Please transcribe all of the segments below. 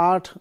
8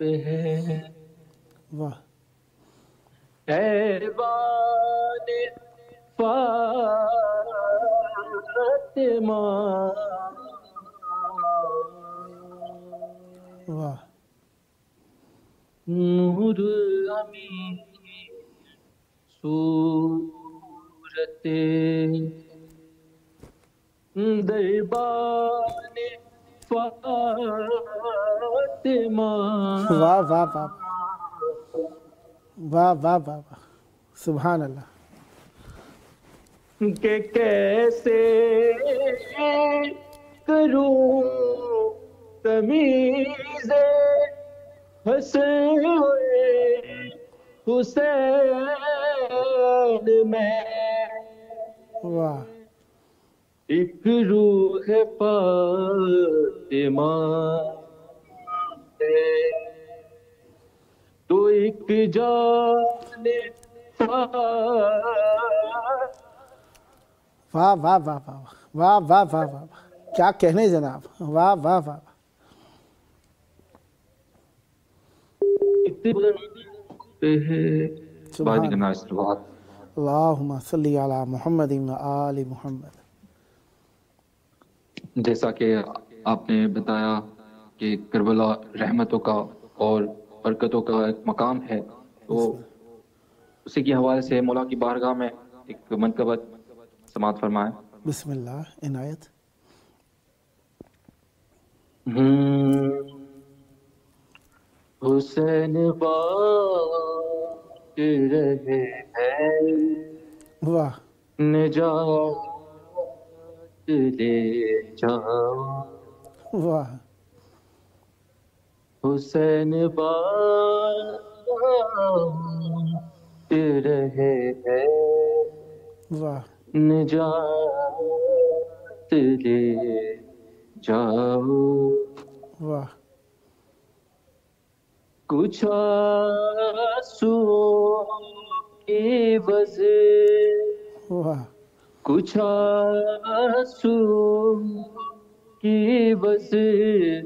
پہ ہے واہ ایوان فاطمہ واہ نور امین صورت دربان فاطمہ واہ واہ واہ واہ واہ واہ واہ سبحان اللہ کہ کیسے کروں تمیز حسن حسین میں واہ ایک روح فاطمہ ہے تو ایک جان واہ واہ واہ واہ واہ واہ واہ واہ کیا کہنے جناب واہ واہ واہ سبحان اللہم صلی علی محمد و آل محمد جیسا کہ آپ نے بتایا کہ کربلا رحمتوں کا اور برکتوں کا ایک مقام ہے تو اسی کے حوالے سے مولا کی بارگاہ میں ایک منقبت سماعت فرمائیں بسم اللہ عنایت حسین بات رہے ہیں واہ نجات لے جاؤ واہ حسین بات رہے ہیں واہ نجات لے جاؤ واہ کچھ آنسو کی وجہ واہ کچھ آنسو کی وجہ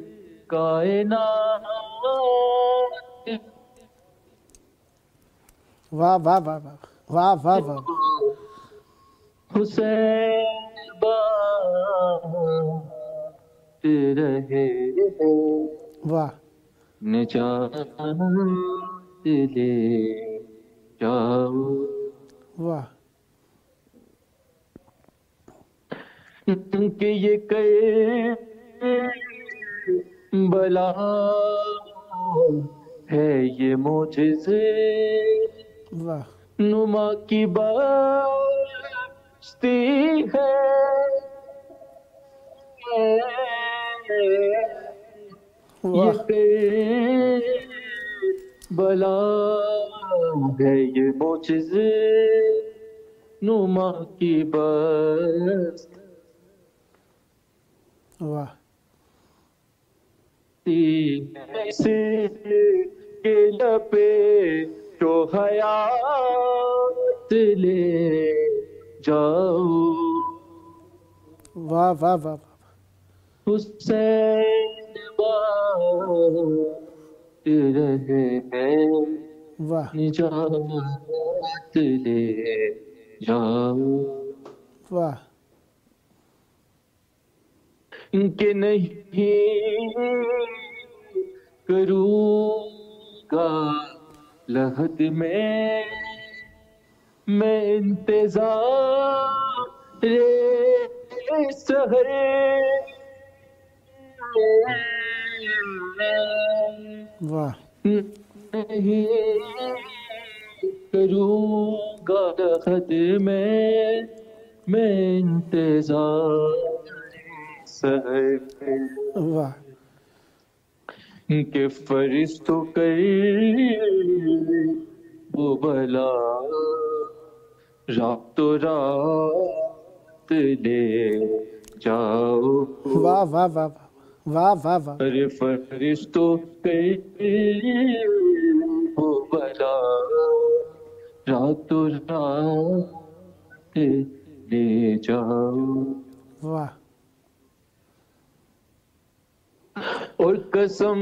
کائنات واہ واہ واہ واہ واہ واہ حسین بات رہے واہ نجات لے جاؤ واہ کہ یہ بلا ہے یہ معجزے واہ نما کی بستی ہے واہ یہ بلا ہے یہ معجزے نما کی بستی واہ سے کے لپے تو حیات لے جاؤ واہ واہ واہ حسین بات رہے ہیں واہ نجات لے جاؤ واہ کہ نہیں کروں گا لحد میں انتظار سحر واہ نہیں کروں گا لحد میں انتظار واہ کہ فرشتوں وہ بلا رات تو رات لے جاؤ واہ واہ واہ واہ واہ واہ ارے فرشتوں وہ بلا رات تو رات لے جاؤ واہ اور قسم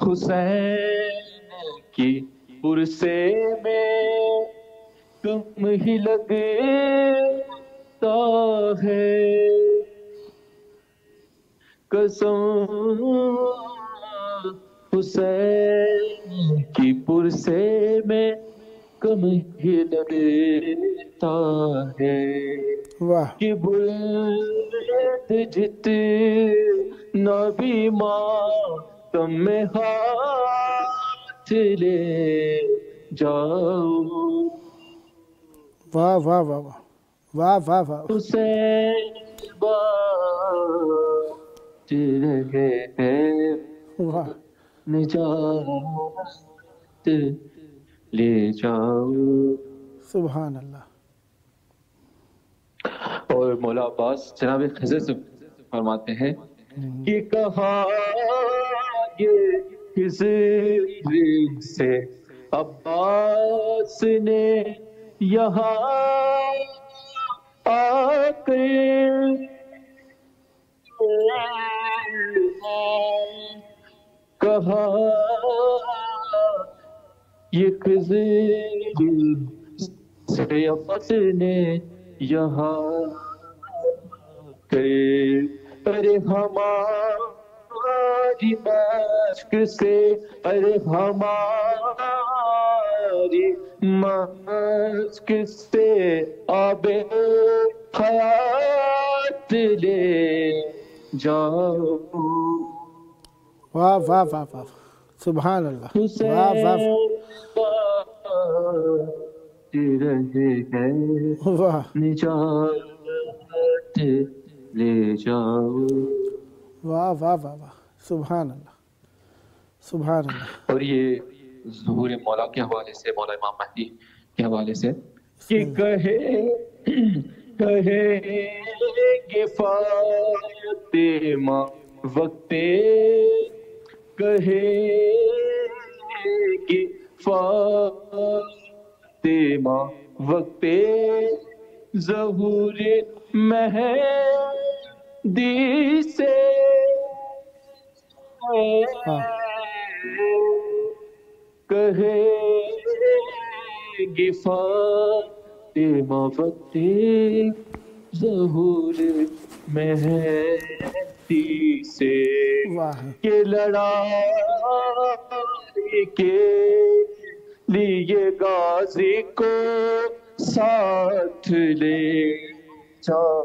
حسین کی پرسے میں کم ہی لگتا ہے، قسم حسین کی پرسے میں کم ہی لگتا ہے، واہ کہ بلند جتنا بھی ماتم میں ہاتھ لے جاؤ، واہ واہ واہ واہ واہ واہ واہ حسین بات رہے ہیں واہ نجات لے جاؤ۔ سبحان اللہ۔ اور مولا عباس جناب خضر سے فرماتے ہیں کہ کہا یہ خضر سے عباس نے یہاں آ کر، کہا یہ خضر سے عباس نے یہاں ارے ہماری مشق سے، ارے ہماری مشق سے آب حیات لے جاؤ، واہ واہ واہ واہ سبحان اللہ، واہ واہ رہے ہیں واہ نجات لے جاؤ۔ واہ واہ واہ واہ سبحان اللہ، سبحان اللہ۔ اور یہ ظہور مولا کے حوالے سے، مولا امام مہدی کے حوالے سے کہ کہے گے فاطمہ وقت، کہے گے فاطمہ وقت ظہور مہدی سے، کہے گے فاطمہ وقت ظہور مہدی سے، واہ کہ لڑائی کے لیے غازی کو ساتھ لے جاؤ،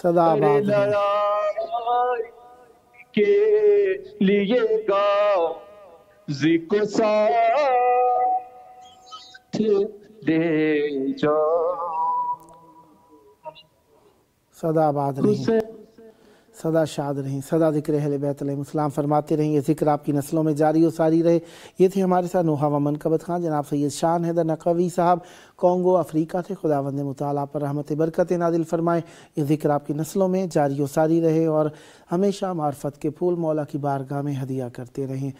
صدا ارے آباد رہے۔ لڑائی کے لیے غازی کو ساتھ لے جاؤ، صدا آباد رہیں، سدا شاد رہیں، سدا ذکر اہل بیت علیہ السلام فرماتے رہیں، یہ ذکر آپ کی نسلوں میں جاری و ساری رہے۔ یہ تھے ہمارے ساتھ نوحہ و منقبت خان جناب سید شان حیدر نقوی صاحب، کانگو افریقہ تھے۔ خداوند متعالی پر رحمت برکت نازل فرمائے، یہ ذکر آپ کی نسلوں میں جاری و ساری رہے اور ہمیشہ معرفت کے پھول مولا کی بارگاہ میں ہدیہ کرتے رہیں۔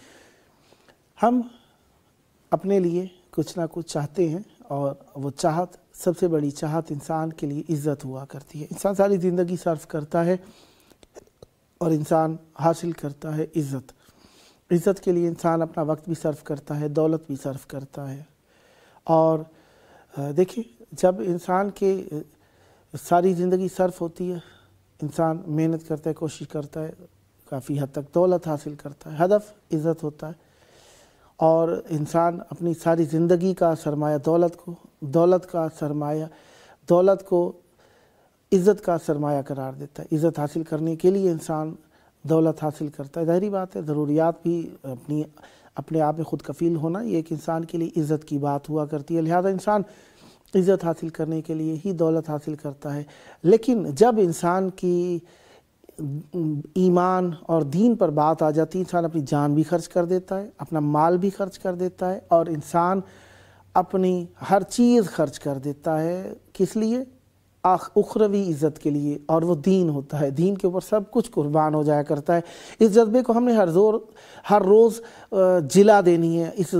ہم اپنے لیے کچھ نہ کچھ چاہتے ہیں اور وہ چاہت، سب سے بڑی چاہت انسان کے لیے عزت ہوا کرتی ہے۔ انسان ساری زندگی صرف کرتا ہے اور انسان حاصل کرتا ہے عزت۔ عزت کے لیے انسان اپنا وقت بھی صرف کرتا ہے، دولت بھی صرف کرتا ہے۔ اور دیکھیں جب انسان کے ساری زندگی صرف ہوتی ہے، انسان محنت کرتا ہے، کوشش کرتا ہے، کافی حد تک دولت حاصل کرتا ہے، ہدف عزت ہوتا ہے، اور انسان اپنی ساری زندگی کا سرمایہ دولت کو عزت کا سرمایہ قرار دیتا ہے۔ عزت حاصل کرنے کے لیے انسان دولت حاصل کرتا ہے۔ ظاہری بات ہے، ضروریات بھی اپنے آپ میں خود کفیل ہونا یہ ایک انسان کے لیے عزت کی بات ہوا کرتی ہے، لہذا انسان عزت حاصل کرنے کے لیے ہی دولت حاصل کرتا ہے۔ لیکن جب انسان کی ایمان اور دین پر بات آ جاتی ہے، انسان اپنی جان بھی خرچ کر دیتا ہے، اپنا مال بھی خرچ کر دیتا ہے، اور انسان اپنی ہر چیز خرچ کر دیتا ہے۔ کس لیے؟ اخروی عزت کے لیے، اور وہ دین ہوتا ہے، دین کے اوپر سب کچھ قربان ہو جایا کرتا ہے۔ اس جذبے کو ہم نے ہر روز جلا دینی ہے، اس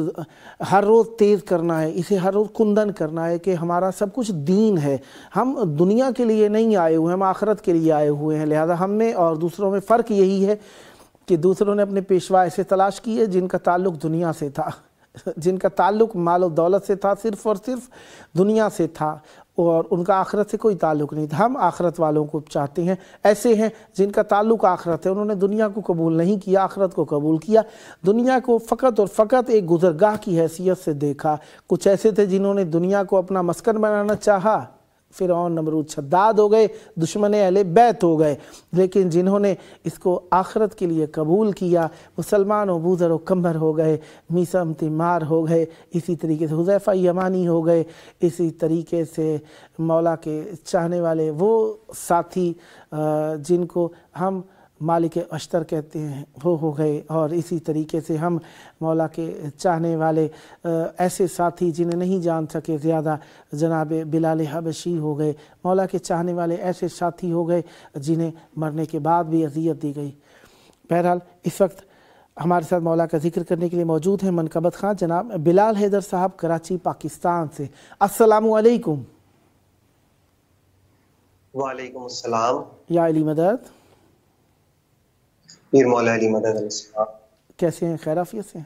ہر روز تیز کرنا ہے، اسے ہر روز کندن کرنا ہے کہ ہمارا سب کچھ دین ہے، ہم دنیا کے لیے نہیں آئے ہوئے، ہم آخرت کے لیے آئے ہوئے ہیں۔ لہذا ہم میں اور دوسروں میں فرق یہی ہے کہ دوسروں نے اپنے پیشوا ایسے تلاش کیے جن کا تعلق دنیا سے تھا، جن کا تعلق مال و دولت سے تھا، صرف اور صرف دنیا سے تھا، اور ان کا آخرت سے کوئی تعلق نہیں تھا۔ ہم آخرت والوں کو چاہتے ہیں، ایسے ہیں جن کا تعلق آخرت ہے، انہوں نے دنیا کو قبول نہیں کیا، آخرت کو قبول کیا، دنیا کو فقط اور فقط ایک گزرگاہ کی حیثیت سے دیکھا۔ کچھ ایسے تھے جنہوں نے دنیا کو اپنا مسکن بنانا چاہا، فرعون نمرود شداد ہو گئے، دشمن اہل بیت ہو گئے، لیکن جنہوں نے اس کو آخرت کے لیے قبول کیا، مسلمان و بوذر و کمبر ہو گئے، میثم تیمار ہو گئے، اسی طریقے سے حذیفہ یمانی ہو گئے، اسی طریقے سے مولا کے چاہنے والے وہ ساتھی جن کو ہم مالک اشتر کہتے ہیں وہ ہو گئے، اور اسی طریقے سے ہم مولا کے چاہنے والے ایسے ساتھی جنہیں نہیں جان سکے زیادہ، جناب بلال حبشی ہو گئے، مولا کے چاہنے والے ایسے ساتھی ہو گئے جنہیں مرنے کے بعد بھی اذیت دی گئی۔ بہرحال اس وقت ہمارے ساتھ مولا کا ذکر کرنے کے لیے موجود ہیں منقبت خان جناب بلال حیدر صاحب کراچی پاکستان سے۔ السلام علیکم۔ وعلیکم السلام۔ یا علی مدد، پیر مولا علی مدد علیہ السلام، کیسے ہیں؟ خیر عافیت سے ہیں؟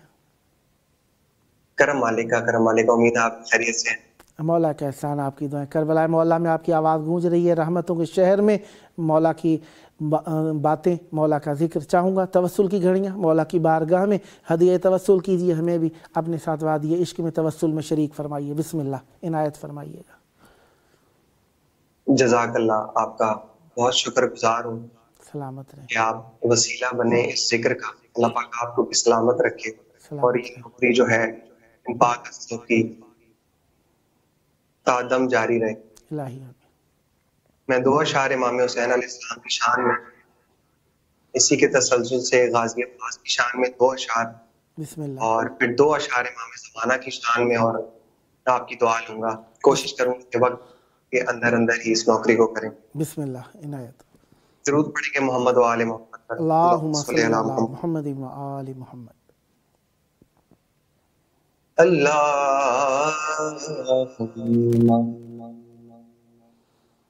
کرم مالک کا، کرم مالک کا، امید ہے آپ خیریت سے ہیں۔ مولا کا احسان، آپ کی دعائیں۔ کربلا مولا میں آپ کی آواز گونج رہی ہے، رحمتوں کے شہر میں مولا کی باتیں، مولا کا ذکر چاہوں گا۔ توسل کی گھڑیاں مولا کی بارگاہ میں ہدیہ توسل کیجیے، ہمیں بھی اپنے ساتھ وادی عشق میں توسل میں شریک فرمائیے۔ بسم اللہ، عنایت فرمائیے گا۔ جزاک اللہ، آپ کا بہت شکر گزار ہوں سلامت رہیں، کہ آپ وسیلہ بنے اس ذکر کا۔ اللہ پاک آپ کو بھی سلامت رکھے، اور یہ نوکری جو ہے پاک ہستیوں کی تادم جاری رہے۔ الہی آمین۔ میں دو اشعار امام حسین علیہ السلام کی شان میں، اسی کے تسلسل سے غازی عباس کی شان میں دو اشعار، بسم اللہ۔ اور پھر دو اشعار امام زمانہ کی شان میں، اور آپ کی دعا لوں گا۔ کوشش کروں گا کہ وقت کے اندر ہی اس نوکری کو کریں۔ بسم اللہ، عنایت۔ درود پڑھیں گے محمد و آل محمد پر۔ اللہم صلی علی محمد و آل محمد۔ اللہم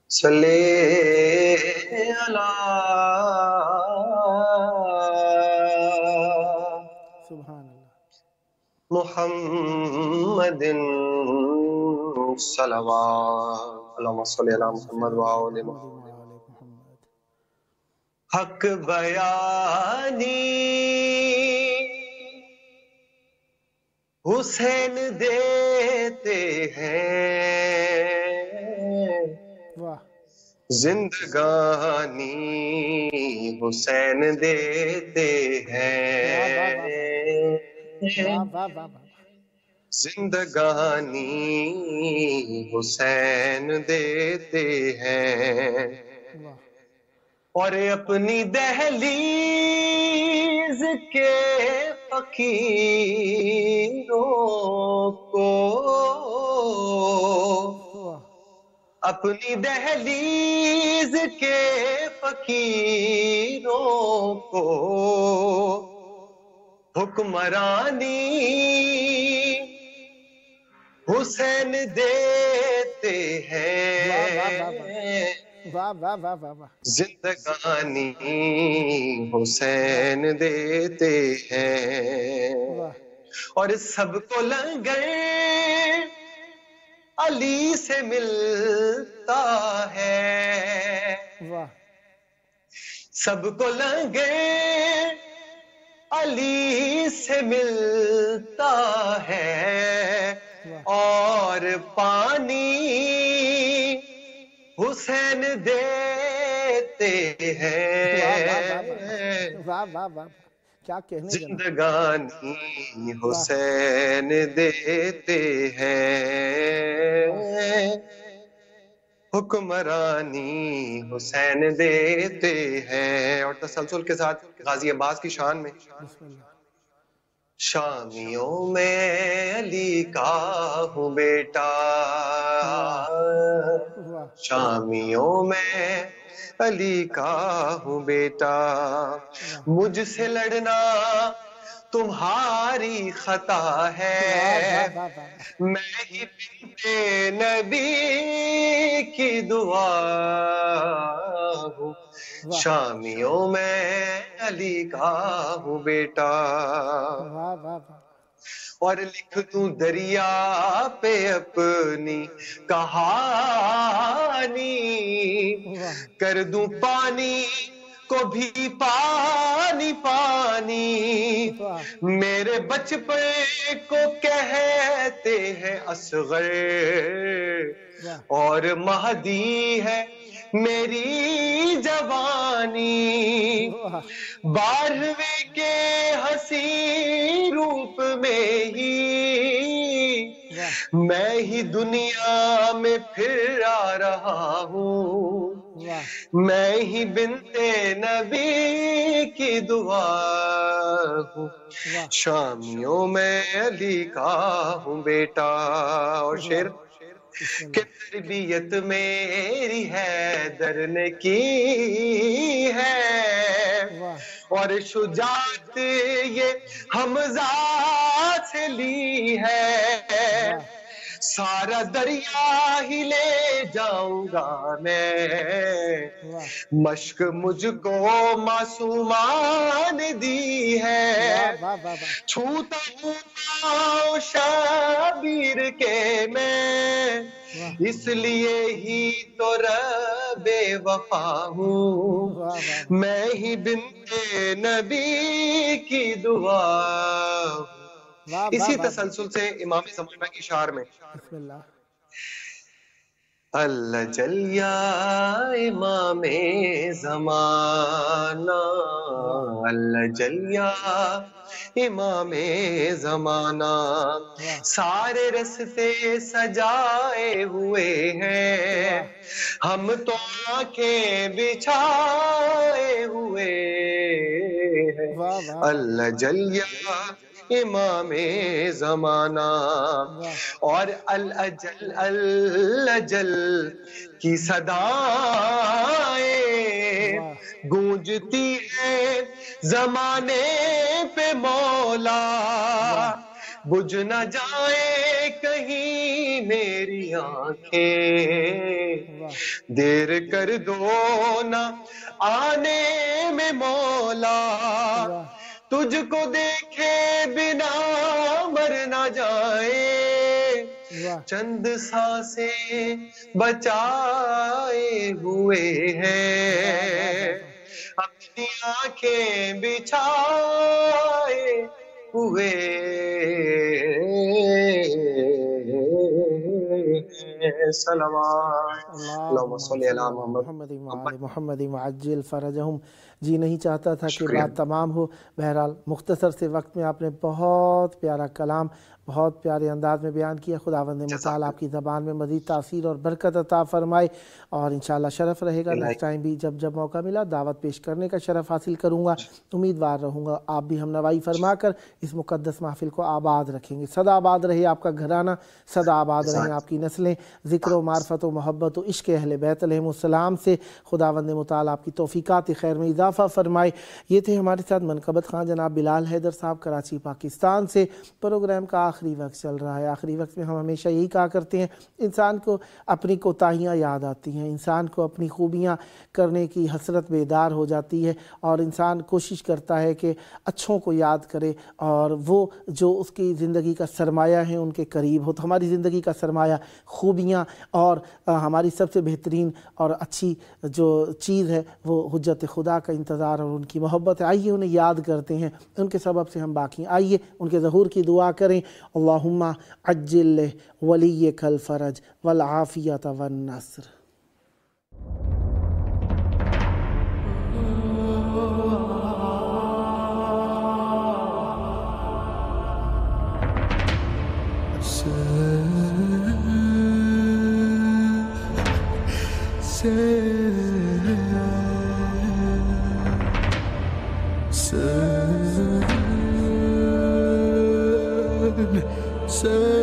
صلی علی سبحان اللہ۔ محمد صلوات، اللہم صلی علی محمد و آل محمد۔ حق بیانی حسین دیتے ہیں، واہ، زندگانی حسین دیتے ہیں، واہ واہ واہ واہ، زندگانی حسین دیتے ہیں، واہ، اور اپنی دہلیز کے فقیروں کو، واہ، اپنی دہلیز کے فقیروں کو حکمرانی حسین دیتے ہیں، واہ واہ واہ واہ واہ، زندگانی حسین دیتے ہیں، واہ، اور سب کو لنگر علی سے ملتا ہے، واہ، سب کو لنگر علی سے ملتا ہے، اور پانی حسین دیتے ہیں، واہ واہ واہ، کیا کہنے جناب۔ زندگانی حسین دیتے ہیں، حکمرانی حسین دیتے ہیں، اور تسلسل کے ساتھ غازی عباس کی شان میں بسم اللہ۔ شامیوں میں علی کا ہوں بیٹا، واہ شامیوں میں علی کا ہوں بیٹا، واہ مجھ سے لڑنا تمہاری خطا واہ ہے، واہ واہ واہ میں ہی بنت نبی کی دعا ہوں، واہ شامیوں میں علی کا ہوں بیٹا، واہ واہ واہ اور لکھ دوں دریا پہ اپنی کہانی، واہ کر دوں پانی کو بھی پانی پانی، واہ میرے بچپن کو کہتے ہیں اصغر، واہ اور مہدی ہے میری جوانی، واہ 12ویں کے حسین روپ میں ہی واہ میں ہی دنیا میں پھر آ رہا ہوں، واہ میں ہی بنت نبی کی دعا ہوں، واہ شامیوں میں علی کا ہوں بیٹا، اور شعر واہ بسم کہ اللہ تربیت میری حیدر نے کی ہے، واہ اور شجاعت یہ حمزہ سے لی ہے، واہ سارا دریا ہی لے جاؤں گا میں، واہ مشق مجھ کو معصومان دی واہ ہے، واہ واہ واہ چھوتا ہوں پاؤں شبیر کے میں، واہ اس لیے ہی تو رب وفا ہوں، واہ واہ میں ہی بنت نبی کی دعا ہوں۔ واہ واہ اسی واہ تسلسل سے امام زمانہ کی شعر میں بسم اللہ اللہ جل یا امام زمانہ، واہ اللہ جل یا امام زمانہ، واہ سارے رستے سجائے ہوئے ہیں، واہ ہم تو آنکھیں بچھائے ہوئے ہیں، واہ واہ واہ اللہ جل یا امام زمانہ، واہ اور الاجل الاجل کی صدائیں واہ گونجتی ہیں زمانے پہ مولا، واہ بجھ نہ جائے کہیں میری آنکھیں، واہ دیر کر دو نہ آنے میں مولا، واہ تجھ کو دیکھے بنا مر نہ جائے، واہ چند سانسیں بچائے ہوئے واہ واہ ہیں، واہ اپنی آنکھیں بچھائے ہوئے ہیں، صلوات اللہم اللہم صلی صلی علی علی محمد محمد محمد۔ وعلی محمد وعجل فرجہم۔ جی نہیں چاہتا تھا کہ شکریہ۔ بات تمام ہو، بہرحال مختصر سے وقت میں آپ نے بہت پیارا کلام بہت پیارے انداز میں بیان کیا۔ خداوند متعال آپ کی زبان میں مزید تاثیر اور برکت عطا فرمائے، اور انشاءاللہ شرف رہے گا نیکسٹ ٹائم بھی جب جب موقع ملا دعوت پیش کرنے کا شرف حاصل کروں گا، امیدوار رہوں گا آپ بھی ہم نوائی فرما کر اس مقدس محفل کو آباد رکھیں گے۔ صدا آباد رہے آپ کا گھرانہ، صدا آباد رہیں آپ کی نسلیں، ذکر و معرفت و محبت و عشق اہل بیت علیہم السلام سے خداوند متعال آپ کی توفیقات خیر میں اضافہ فرمائے۔ یہ تھے ہمارے ساتھ منقبت خان جناب بلال حیدر صاحب کراچی پاکستان سے۔ پروگرام کا آخری وقت چل رہا ہے، آخری وقت میں ہم ہمیشہ یہی کہا کرتے ہیں انسان کو اپنی کوتاہیاں یاد آتی ہیں، انسان کو اپنی خوبیاں کرنے کی حسرت بیدار ہو جاتی ہے، اور انسان کوشش کرتا ہے کہ اچھوں کو یاد کرے اور وہ جو اس کی زندگی کا سرمایہ ہے ان کے قریب ہو۔ تو ہماری زندگی کا سرمایہ خوبیاں اور ہماری سب سے بہترین اور اچھی جو چیز ہے وہ حجت خدا کا انتظار اور ان کی محبت ہے۔ آئیے انہیں یاد کرتے ہیں، ان کے سبب سے ہم باقی، آئیے ان کے ظہور کی دعا کریں۔ اللہم عجل ولیک الفرج والعافیت والنصر۔ سے